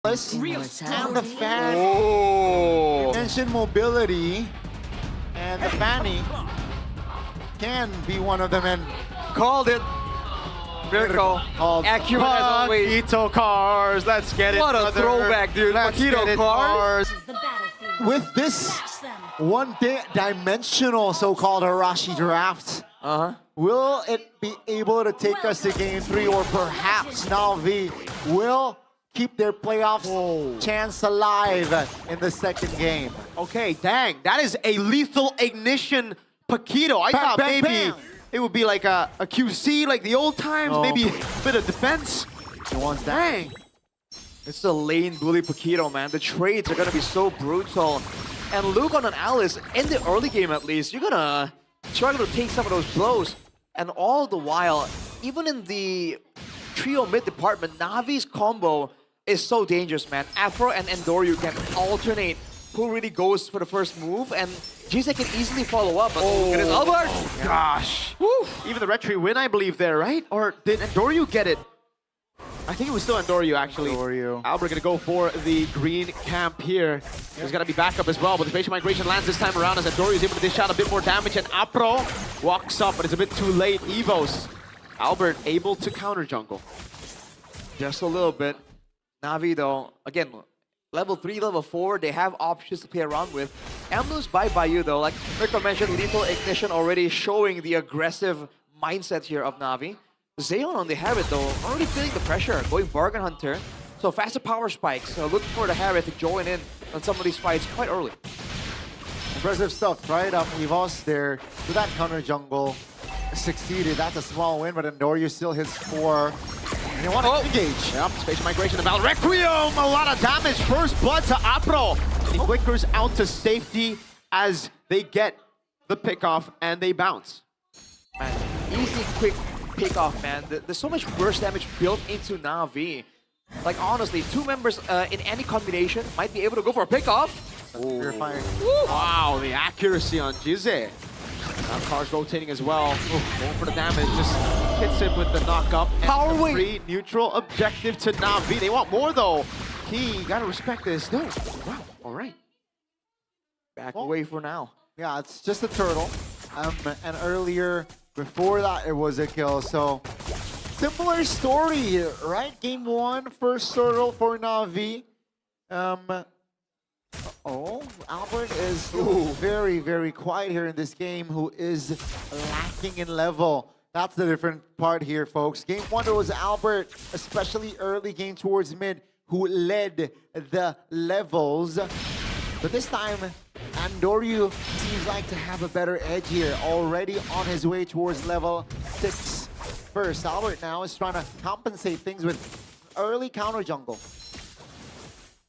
And the fan. Oh. You mentioned mobility, and the Fanny can be one of them. And Called it. Mirko. called Accurate as always. Paquito Cars. Let's get it. What a brother. throwback, dude. Let's Paquito get it, Cars. With this one-dimensional so-called Arashi draft, will it be able to take us to Game 3, or perhaps NAVI will keep their playoffs chance alive in the second game? Okay, dang. That is a lethal ignition Paquito. I thought bang, maybe bang. it would be like a QC like the old times, No. maybe a bit of defense. He wants that. Dang. It's the lane bully Paquito, man. The trades are gonna be so brutal. And Luke on an Alice, in the early game at least, you're gonna struggle to take some of those blows. And all the while, even in the trio mid department, Navi's combo is so dangerous, man. Afro and Endoryu can alternate who really goes for the first move, and Jise can easily follow up. But look at this Albert! Gosh. Woo. Even the retry win, I believe, there, right? Or did Endoryu get it? I think it was still Endoryu, actually. Endoryu. Albert gonna go for the green camp here. There's gonna be backup as well, but the spatial migration lands this time around as Endoryu is able to dish out a bit more damage, and Apro walks up, but it's a bit too late. EVOS. Albert able to counter jungle. Just a little bit. Navi though, again, level 3, level 4, they have options to play around with. Emlu's by Bayou though, like Mirko mentioned, lethal ignition already showing the aggressive mindset here of Navi. Zeon on the Harriet though, already feeling the pressure, going Bargain Hunter. So faster power spikes, so looking for the Harriet to join in on some of these fights quite early. Impressive stuff, right? EVOS there to that counter jungle succeeded. That's a small win, but Endoryu still hits 4. And they want to engage. Yep, spatial migration about Requiem, a lot of damage. First blood to Apro. And he flickers out to safety as they get the pick off and they bounce. Man, easy, quick pick off, man. There's so much burst damage built into Navi. Like honestly, 2 members in any combination might be able to go for a pick off. Purifying. Wow, the accuracy on Jise. Now Cars rotating as well. Going for the damage, just hits him with the knock-up. Power and wing. free neutral objective to Navi. They want more though. Key, gotta respect this. No, wow, all right. Back away for now. Yeah, it's just a turtle. And earlier, before that, it was a kill. So, similar story here, right? Game 1, first turtle for Navi. Albert is very, very quiet here in this game, who is lacking in level. That's the different part here, folks. Game 1, there was Albert, especially early game towards mid, who led the levels. But this time, Endoryu seems like to have a better edge here, already on his way towards level 6. First, Albert now is trying to compensate things with early counter jungle.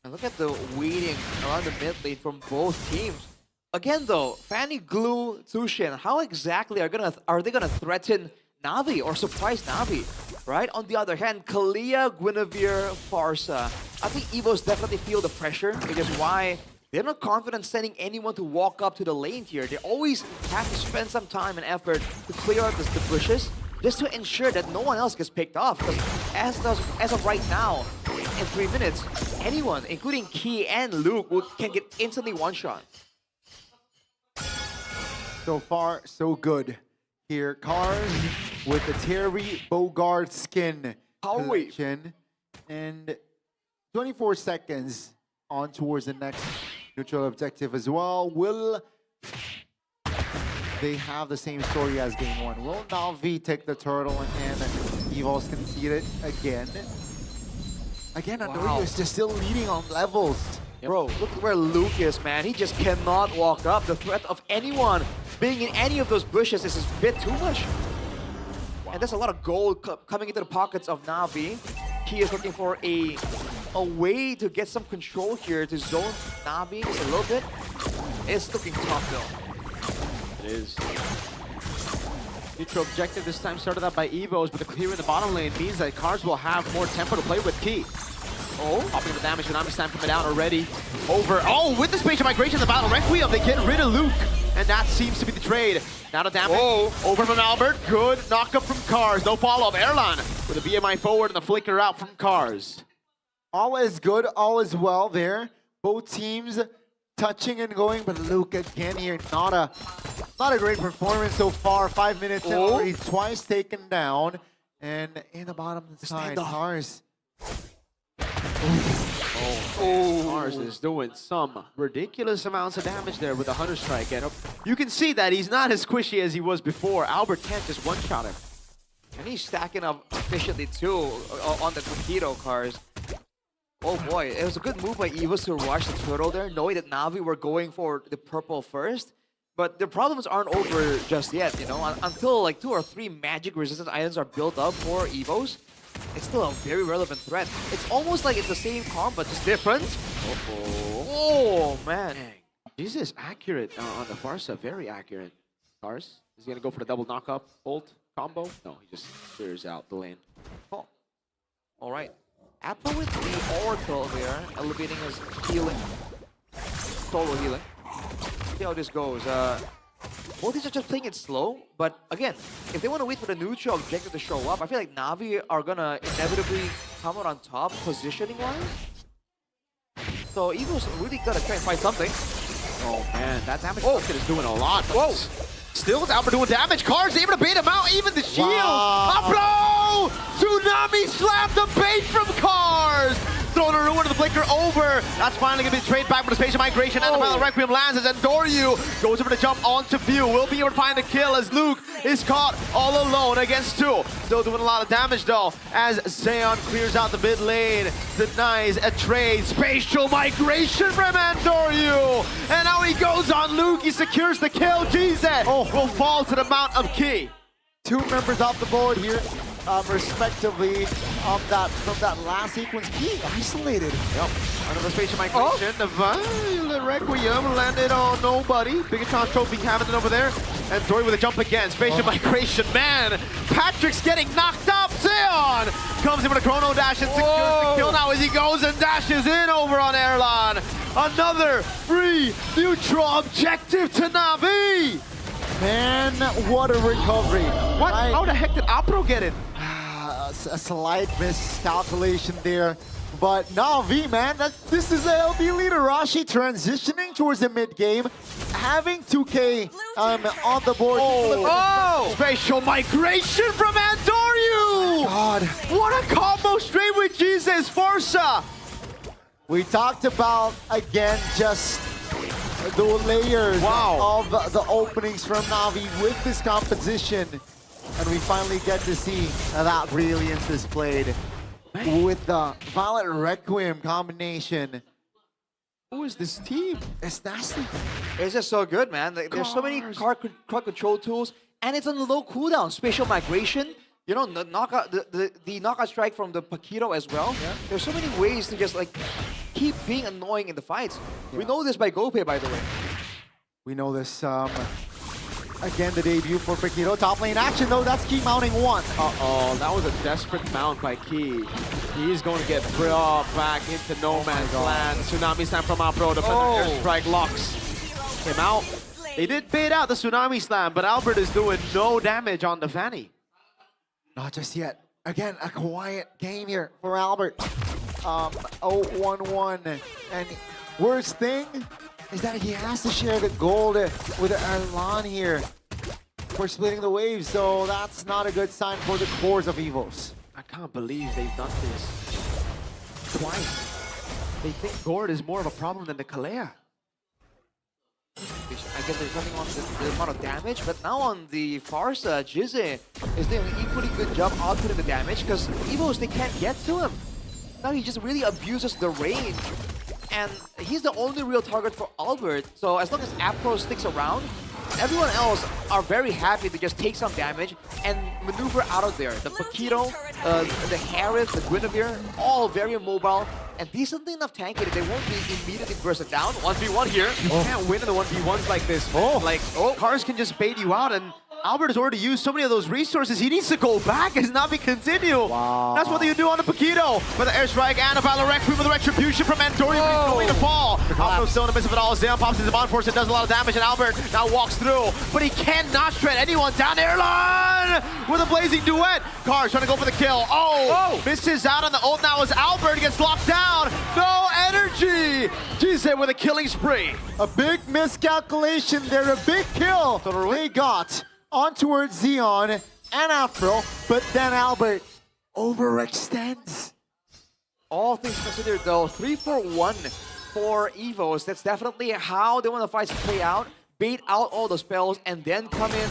And look at the waiting around the mid lane from both teams. Again though, Fanny, Glue, Tushin, how exactly are they gonna threaten Navi or surprise Navi? Right? On the other hand, Kalia, Guinevere, Farsa. I think EVOS definitely feel the pressure, because why? They're not confident sending anyone to walk up to the lane here. They always have to spend some time and effort to clear out the bushes, just to ensure that no one else gets picked off. Because as of right now, in 3 minutes, anyone, including Key and Luke, can get instantly one-shot. So far, so good. Here, Cars with the Terry Bogard skin collection. And 24 seconds on towards the next neutral objective as well. Will they have the same story as game 1? Will Navi take the turtle and EVOS concede it again? Again, Endoryu is just still leading on levels. Bro, look where Luke is, man. He just cannot walk up. The threat of anyone being in any of those bushes is a bit too much. And there's a lot of gold coming into the pockets of Navi. He is looking for a way to get some control here to zone Navi just a little bit. It's looking tough though. It is. Neutral objective this time started out by EVOS, but the clear in the bottom lane means that Cars will have more tempo to play with. Key. Popping the damage, Konami's time coming down already. With the spatial migration in the battle, Requiem, they get rid of Luke. And that seems to be the trade. Now the damage. Over from Albert. Good knock up from Cars. No follow-up. Erlan with a BMI forward and the flicker out from Cars. all is good, all is well there. Both teams touching and going, but Luke again here, not a great performance so far. 5 minutes in, already twice taken down, and in the bottom side, Cars. Mars is doing some ridiculous amounts of damage there with the Hunter Strike, and you can see that he's not as squishy as he was before. Albert can't just one-shot him. And he's stacking up efficiently too on the Taquito cars. Oh boy, it was a good move by EVOS to rush the turtle there, knowing that Navi were going for the purple first. But the problems aren't over just yet, you know, until like 2 or 3 magic resistance items are built up for EVOS. It's still a very relevant threat. It's almost like it's the same comp, but just different. Oh man. Dang. Jesus, accurate on the Farsa, very accurate. Cars, is he gonna go for the double knock-up ult combo? No, he just clears out the lane. Oh. Alright. Apple with the Oracle here, elevating his healing. Solo healing. See how this goes. Both these are just playing it slow, but again, if they want to wait for the neutral objective to show up, I feel like Navi are gonna inevitably come out on top positioning-wise. So EVO's really gotta try and find something. Oh man, that damage bucket is doing a lot. Whoa! Still, Albert doing damage. Cars able to bait him out. Even the shield. Wow. Tsunami slammed the bait from Cars. Throwing a ruin to the Flicker over. That's finally going to be traded back for the Spatial Migration. And the final Requiem lands as Endoryu goes over to jump onto View. Will be able to find a kill as Luke is caught all alone against 2. Still doing a lot of damage though as Zeon clears out the mid lane. Denies a trade. Spatial Migration from Endoryu. And now he goes on Luke. He secures the kill. GZ will fall to the Mount of Key. 2 members off the board here, respectively, from that last sequence. Key isolated. Yep. Another Spatial Migration. The Violet Requiem landed on nobody. Bigatron Trophy having it over there. And Dory with a jump again. Spatial Migration. Man, Patrick's getting knocked up. Zeon comes in with a Chrono Dash and secures the kill now as he goes and dashes in over on Erlan. Another free neutral objective to Navi. Man, what a recovery. What? How the heck did Apro get it? A slight miscalculation there. But Navi, man, this is a LB leader. Rashi transitioning towards the mid game, having 2K on the board. Spatial Migration from Andoryu! God. What a combo straight with Jesus Farsa! We talked about, again, just the layers of the openings from Navi with this composition. And we finally get to see that brilliance displayed with the Violet Requiem combination. Who is this team? It's nasty. It's just so good, man. There's so many card control tools, and it's on the low cooldown. Spatial Migration, you know, the knockout strike from the Paquito as well. Yeah. There's so many ways to just like keep being annoying in the fights. Yeah. We know this by GoPay, by the way. We know this. Again, the debut for Paquito. Top lane action, though. That's Key mounting 1. Uh-oh, that was a desperate mount by Key. He's going to get brought back into no man's land. Tsunami Slam from Apro. The Predator Strike locks him out. They did bait out the Tsunami Slam, but Albert is doing no damage on the Fanny. Not just yet. Again, a quiet game here for Albert. 0-1-1. And worst thing is that he has to share the gold with Erlan here for splitting the waves, so that's not a good sign for the cores of EVOS. I can't believe they've done this twice. They think Gord is more of a problem than the Kalea. I guess there's nothing on the amount of damage, but now on the Farsa, Jizze is doing an equally good job outputting the damage because EVOS, they can't get to him. Now he just really abuses the range. And he's the only real target for Albert, so as long as Apro sticks around, everyone else are very happy to just take some damage and maneuver out of there. The Paquito, the Harris, the Guinevere, all very mobile and decently enough tanky that they won't be immediately bursted down. 1v1 here. You can't win in the 1v1s like this. Cars can just bait you out, and Albert has already used so many of those resources. He needs to go back as Navi continue. Wow. That's what you do on the Paquito. With the airstrike and a Valorec with the retribution from Antonio. He's going to fall. Albert's still in the midst of it all. Zeon pops into Bond Force and does a lot of damage. And Albert now walks through. But he cannot shred anyone down airline with a blazing duet. Cars trying to go for the kill. Oh! Misses out on the ult now as Albert gets locked down. No energy. Gize with a killing spree. A big miscalculation there, a big kill they got on towards Zeon and Afro, but then Albert overextends. All things considered though, 3-4-1 for EVOS. That's definitely how they want the fights to play out. Bait out all the spells and then come in,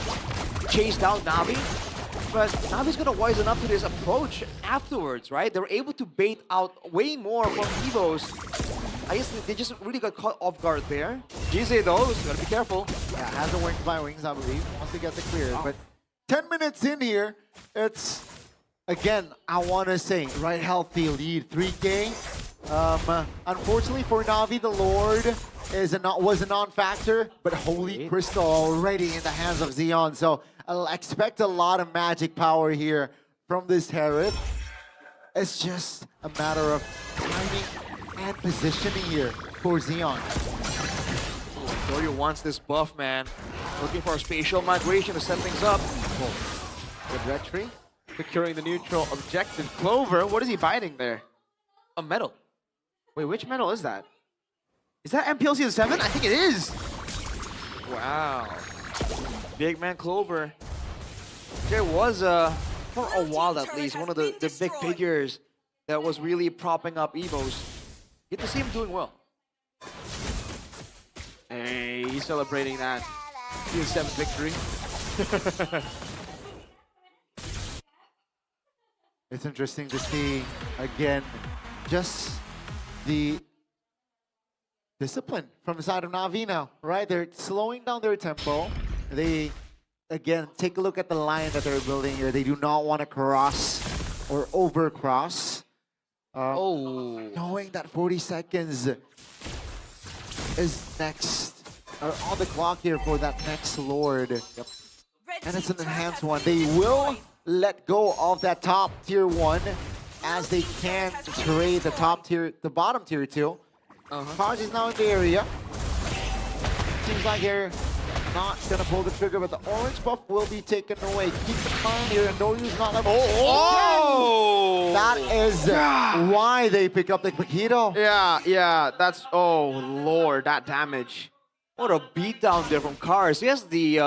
chase down Navi. But Navi's gonna wisen up to this approach afterwards, right? They're able to bait out way more from EVOS. I guess they just really got caught off guard there. Gize though, so gotta be careful. Yeah, hasn't worked by wings, I believe, once he gets it cleared. But 10 minutes in here, it's, again, I want to say, right healthy lead, 3K. Unfortunately for Navi, the Lord was a non-factor, but Holy Crystal already in the hands of Zeon. So I'll expect a lot of magic power here from this Herod. It's just a matter of timing and positioning here for Zeon. Dorio wants this buff, man. Looking for a spatial migration to set things up. Good retry. Securing the neutral objective. Clover, what is he biting there? A medal. Wait, which medal is that? Is that MPL Indonesia S17? I think it is. Wow. Big man Clover. There was, for a while at least, one of the big figures that was really propping up EVOS. Get to see him doing well. Hey, he's celebrating that PS7 victory. It's interesting to see, again, just the discipline from the side of Navi now, right? They're slowing down their tempo. They, again, take a look at the line that they're building here. They do not want to cross or over-cross. Knowing that 40 seconds is next, or on the clock here for that next Lord. And it's an enhanced one. They will let go of that top tier 1 as they can trade the bottom tier 2. Cars is now in the area. Seems like they're not gonna pull the trigger, but the orange buff will be taken away. Keep in mind here, Noryu's not level. That is why they pick up the Paquito. Yeah, that's, oh lord, that damage. What a beatdown there from Cars. Yes, the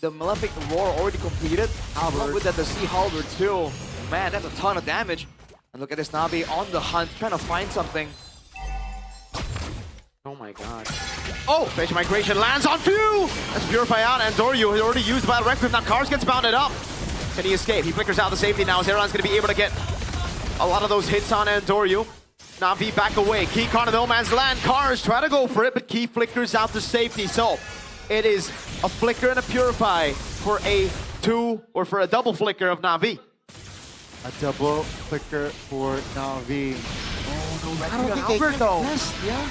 Malefic Roar already completed. Along with that, the Sea Halberd too. Man, that's a ton of damage. And look at this Navi on the hunt, trying to find something. Oh my god. Oh, spatial migration lands on Few! That's Purify out, and Dorio has already used Battle Requiem. Now Cars gets bounded up. Can he escape? He flickers out the safety now as Aaron's going to be able to get a lot of those hits on Andorio. Navi back away. Key caught in no man's land. Cars try to go for it, but Key flickers out the safety. So it is a flicker and a Purify for a double flicker of Navi. A double flicker for Navi. Oh, no, I don't think they can test, yeah.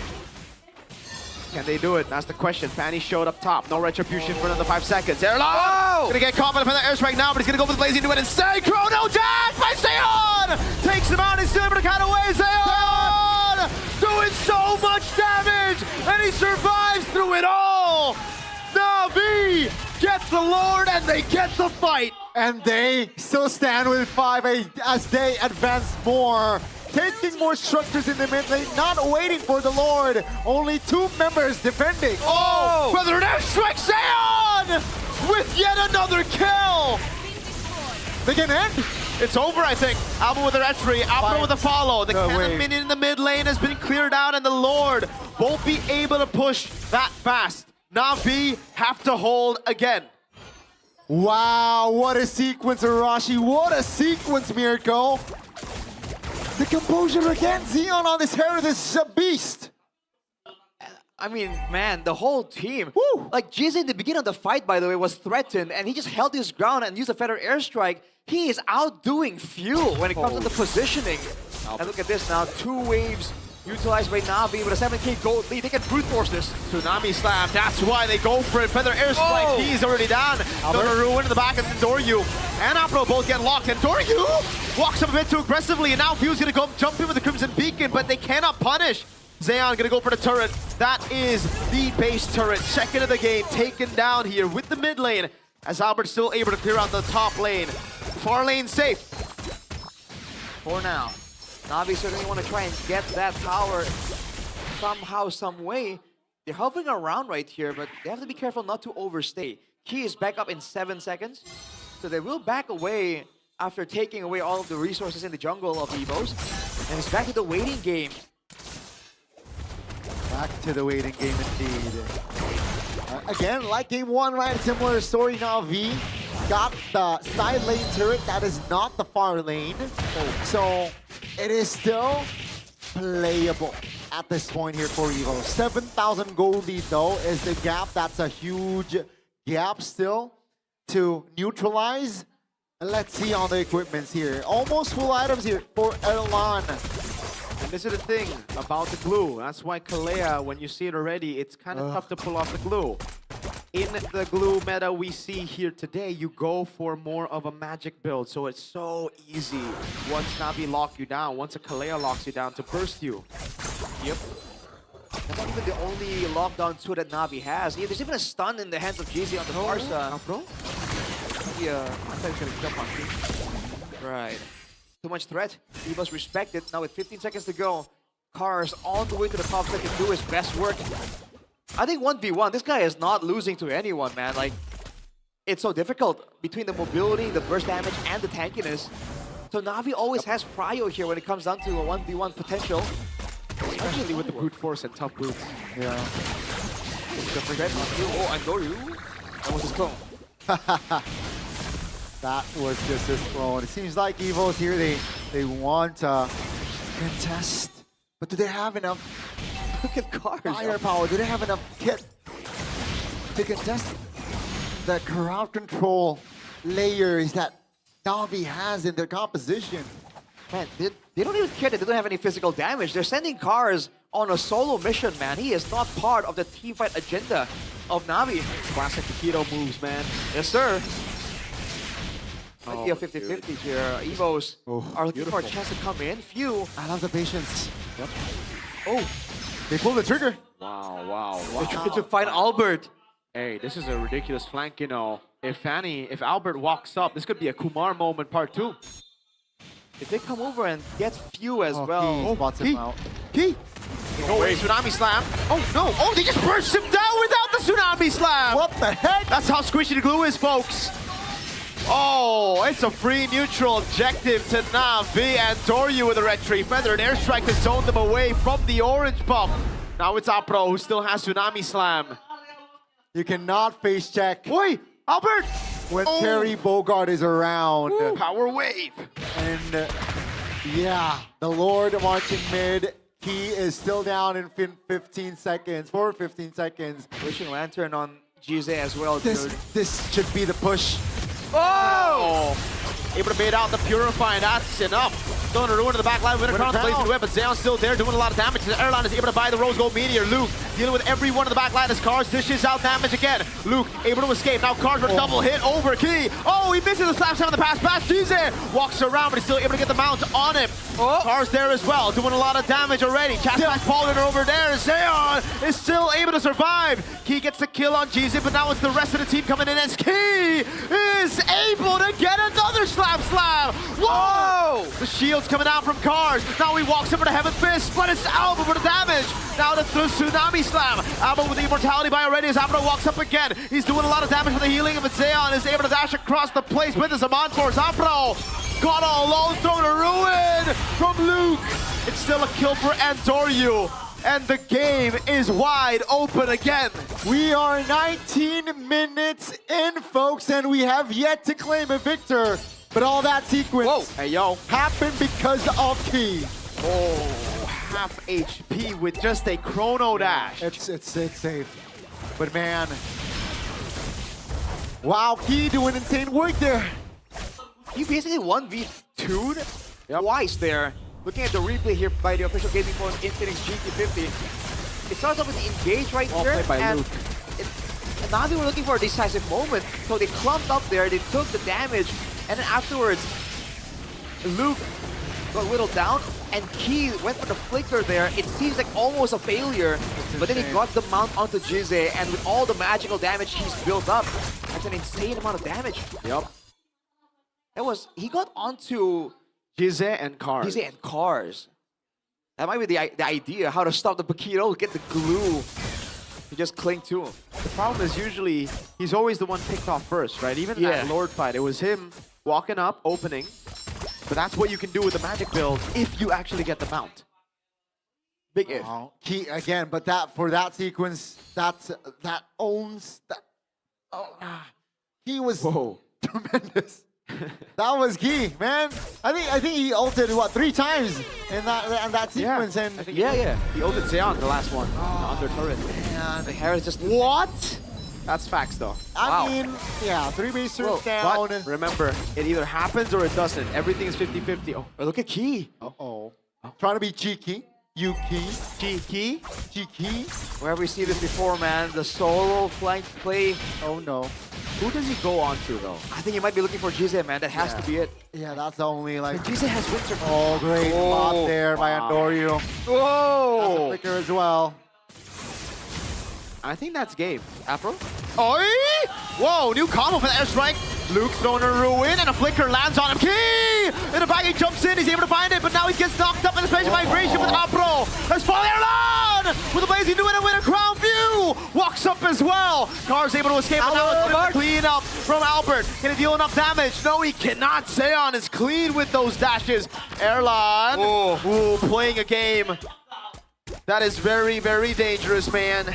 Can they do it? That's the question. Fanny showed up top. No retribution for another 5 seconds. Erlon! Gonna get caught by the airstrike now, but he's gonna go for the blazing duet and Synchro. No dash by Zeon! Takes him out and still able to cut away. Zeon! Doing so much damage! And he survives through it all! Navi gets the Lord and they get the fight! And they still stand with 5 as they advance more. Taking more structures in the mid lane, not waiting for the Lord. Only 2 members defending. Oh! Brother, an airstrike Zeon! With yet another kill! They can end. It's over, I think. Alba with a retry, Alba with a follow. The cannon minion in the mid lane has been cleared out, and the Lord won't be able to push that fast. Navi have to hold again. Wow, what a sequence, Arashi. What a sequence, Mirko. The composure again, Zeon on this Herod is a beast. I mean, man, the whole team. Woo! Like, Gize in the beginning of the fight, by the way, was threatened, and he just held his ground and used a feather airstrike. He is outdoing Fuel when it comes to the positioning. And look at this now, 2 waves Utilized by Navi with a 7k gold lead. They can brute force this. Tsunami Slam, that's why they go for it. Feather Airstrike, Oh! he's already down. Gonna ruin in the back, and then Doryu and Apro both get locked. And Doryu walks up a bit too aggressively, and now Fuse gonna go jump in with the Crimson Beacon, but they cannot punish. Zeon gonna go for the turret. That is the base turret. Second of the game, taken down here with the mid lane, as Albert's still able to clear out the top lane. Far lane safe. For now. Navi certainly want to try and get that tower somehow, some way. They're hovering around right here, but they have to be careful not to overstay. Key is back up in 7 seconds, so they will back away after taking away all of the resources in the jungle of EVOS. And it's back to the waiting game. Back to the waiting game indeed. Again, like game 1, right? Similar story. Navi got the side lane turret. That is not the far lane. So it is still playable at this point here for Evo. 7,000 gold lead though is the gap. That's a huge gap still to neutralize. And let's see on the equipments here. Almost full items here for Erlan. And this is the thing about the glue. That's why Kalea, when you see it already, it's kind of tough to pull off the glue. In the glue meta we see here today, you go for more of a magic build. So it's so easy once Navi lock you down, once a Kalea locks you down to burst you. Yep. That's not even the only lockdown tool that Navi has. Yeah, there's even a stun in the hands of GZ on the Barca. Bro? Yeah. I thought he was gonna jump on me. Right. Too much threat. He must respect it. Now with 15 seconds to go, Cars on the way to the top so he can do his best work. I think 1v1, this guy is not losing to anyone, man. Like, it's so difficult between the mobility, the burst damage, and the tankiness. So Navi always has prio here when it comes down to a 1v1 potential. Especially with the brute force and tough boots. Yeah. Oh, I know you. That was his clone. That was just his clone. It seems like Evo's here. They want to contest. But do they have enough Look at Cars. firepower? Do they have enough kit to contest the crowd control layers that Navi has in their composition? Man, they don't even care that they don't have any physical damage. They're sending Cars on a solo mission, man. He is not part of the teamfight agenda of Navi. Classic Taquito moves, man. Yes, sir. Oh, Might be a 50-50 here. Evos are looking for a beautiful. chance to come in. Few. I love the patience. Yep. Oh, they pulled the trigger. Wow, wow, They're trying wow. to find Albert. Hey, this is a ridiculous flank, you know. If Albert walks up, this could be a Kumar moment part 2. If they come over and get Few as Oh, well. Key spots him Key. out. Key! No way, Tsunami Slam. Oh, no. Oh, they just burst him down without the Tsunami Slam. What the heck? That's how squishy the glue is, folks. Oh, it's a free neutral objective to Navi, and Doryu with a red tree feather. An airstrike has zoned them away from the orange buff. Now it's Apro who still has Tsunami Slam. You cannot face check Oi, Albert! when Oh. Terry Bogard is around. Power wave. And yeah, the Lord marching mid. He is still down in 15 seconds, for 15 seconds. Wishing Lantern on GZ as well, This, dude. this should be the push. Oh! Able to bait out the Purify, and that's enough. Still in a ruin in the back line, winner crown, blazing whip, but Zeon's still there doing a lot of damage. And Erlan is able to buy the Rose Gold Meteor. Luke dealing with everyone in the back line as Cars dishes out damage again. Luke able to escape. Now Cars with a double hit over Key. Oh, he misses the slap sound in the pass. Past GZ walks around, but he's still able to get the mount on him. Cars there as well, doing a lot of damage already. Chasback Paulin over there. Zeon is still able to survive. Key gets the kill on GZ, but now it's the rest of the team coming in as Key is able to get another slap slam. Whoa! The shield's coming out from Cars. Now he walks over to Heaven Fist, but it's Alba for the damage. Now the Tsunami Slam. Alba with the immortality by already as Alba walks up again. He's doing a lot of damage with the healing, but Zeon is able to dash across the place with his Amon Force. Apro got all alone, thrown a ruin from Luke. It's still a kill for Doryu. And the game is wide open again. We are 19 minutes in, folks, and we have yet to claim a victor. But all that sequence Hey, yo. happened because of Key. Oh, half HP with just a chrono dash. It's safe. But man, wow, Key doing insane work there. He basically 1v2'd twice there. looking at the replay here by the official gaming phone Infinix GT50, it starts off with the engage right Well here, played by and Luke. Navi were looking for a decisive moment, so they clumped up there, they took the damage, and then afterwards, Luke got whittled down, and Key went for the flicker there. It seems like almost a failure, but then he got the mount onto Jize, and with all the magical damage he's built up, that's an insane amount of damage. Yup. He got onto Jize and Cars. Jize and Cars. That might be the idea, how to stop the Bakito, get the glue to just cling to him. The problem is usually he's always the one picked off first, right? Even in that Yeah. Lord fight, it was him walking up, opening. But that's what you can do with the magic build if you actually get the mount. Big if. Key again, but that for that sequence, that owns that. He was Whoa. tremendous. That was Key, man. I think he ulted what 3 times in that sequence, and I think Yeah. He ulted Zeon the last one, under turret. The hair is just... What? That's facts though. Wow. I mean, yeah, 3 base turrets down. But And, remember, it either happens or it doesn't. Everything is 50-50. Oh, Look at Key. trying to be cheeky. You key, cheeky. cheeky. Where we see this before, man. The solo flank play. Oh no. Who does he go on to though? I think he might be looking for Jize, man. That has to be it. Yeah, that's the only like. Jize has Winter. Oh, great spot there by Andoryu. Whoa! Flicker as well. I think that's game. Afro? Oi! Whoa, new combo for the airstrike. Luke's throwing a ruin and a flicker lands on him. Key! In the back, he jumps in, he's able to find it, but now he gets knocked up in the spatial migration with Apro. Let's fall there alone! With a blazing new and a crown view! Walks up as well. Car's able to escape, but now it's gonna clean up from Albert. Can he deal enough damage? No, he cannot. Zeon is clean with those dashes. Erlan, ooh, playing a game. That is very, very dangerous, man.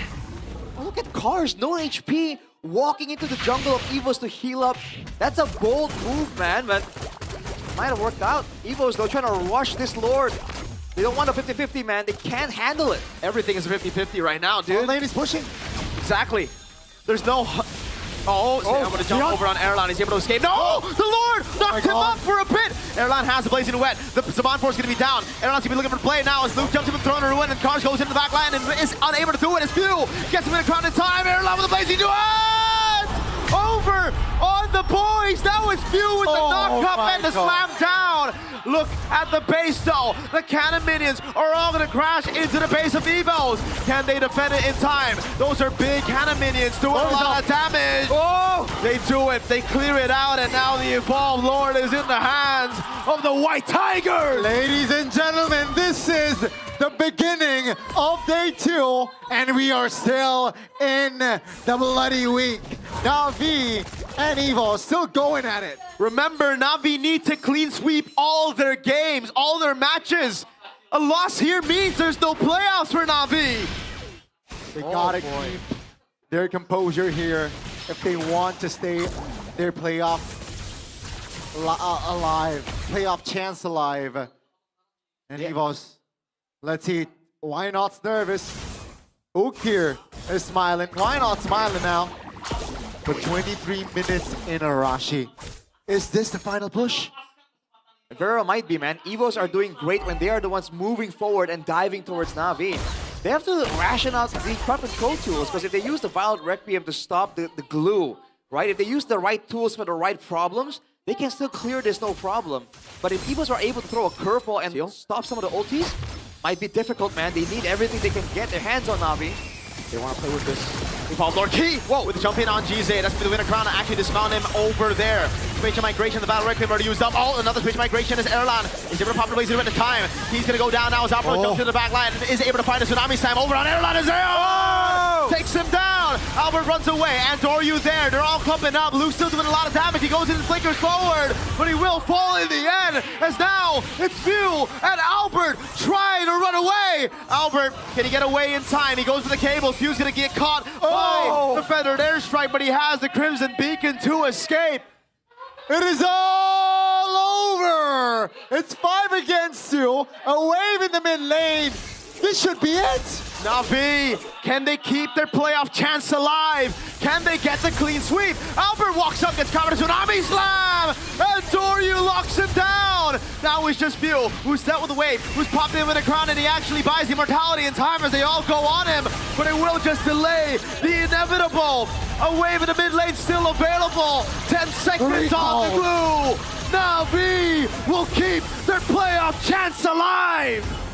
Oh, look at Cars. No HP. Walking into the jungle of EVOS to heal up. That's a bold move, man. But might have worked out. EVOS, though, trying to rush this Lord. They don't want a 50-50, man. They can't handle it. Everything is 50-50 right now, dude. Lane is pushing. Exactly. There's no... Oh, I'm going to jump over on Erlan. He's able to escape. No! The Lord knocked him up for a bit. Erlan has the Blazing Wet. The Saban Force is going to be down. Erlan's going to be looking for the play now as Luke jumps him and throwing a Ruin, and Cars goes into the back line and is unable to do it. It's Few gets him in a crown in time. Erlan with the Blazing Wet! Over on the boys. Now it's Few with the knock up and the slam down. Look at the base though. The cannon minions are all going to crash into the base of EVOS. Can they defend it in time? Those are big cannon minions doing a lot of damage. Oh, they do it. They clear it out, and now the Evolved Lord is in the hands of the White Tigers. Ladies and gentlemen, this is the beginning of day 2, and we are still in the bloody week. Navi and Evo still going at it. Remember, Navi need to clean sweep all their games, all their matches. A loss here means there's no playoffs for Navi. They gotta keep their composure here if they want to stay their playoff alive, playoff chance alive. And Evos, let's see, why not nervous? Ook here is smiling. Why not smiling now? For 23 minutes in Arashi. Is this the final push? Vera might be, man. EVOS are doing great when they are the ones moving forward and diving towards Navi. They have to ration out the crowd control tools, because if they use the Violent Requiem to stop the glue, right? If they use the right tools for the right problems, they can still clear this no problem. But if EVOS are able to throw a curveball and stop some of the ultis, might be difficult, man. They need everything they can get their hands on Navi. They want to play with this. Evolved Lord Key! Whoa, with the jump in on Jize. That's going to be the winner crown to actually dismount him over there. Spatial migration, the battle requiem already used up. Oh, another spatial migration is Erlan. He's able to pop the Blazer at the time. He's going to go down now as Apro jumps to the back line and is able to find a Tsunami Slam over on Erlan as there. Takes him down. Albert runs away. Andoryu there. They're all clumping up. Luke's still doing a lot of damage. He goes in and flickers forward, but he will fall in the end as now it's Few and Albert trying to run away. Albert, can he get away in time? He goes for the cables. Few's going to get caught by the Feathered Airstrike, but he has the Crimson Beacon to escape. It is all over! It's 5 against 2, a wave in the mid lane. This should be it! Navi, can they keep their playoff chance alive? Can they get the clean sweep? Albert walks up, gets covered in Tsunami Slam! And Doryu locks him down! Now now is just Few, who's set with the wave, who's popped in with a crown, and he actually buys the immortality in time as they all go on him, but it will just delay the inevitable. A wave in the mid lane still available. 10 seconds on the glue. Navi will keep their playoff chance alive.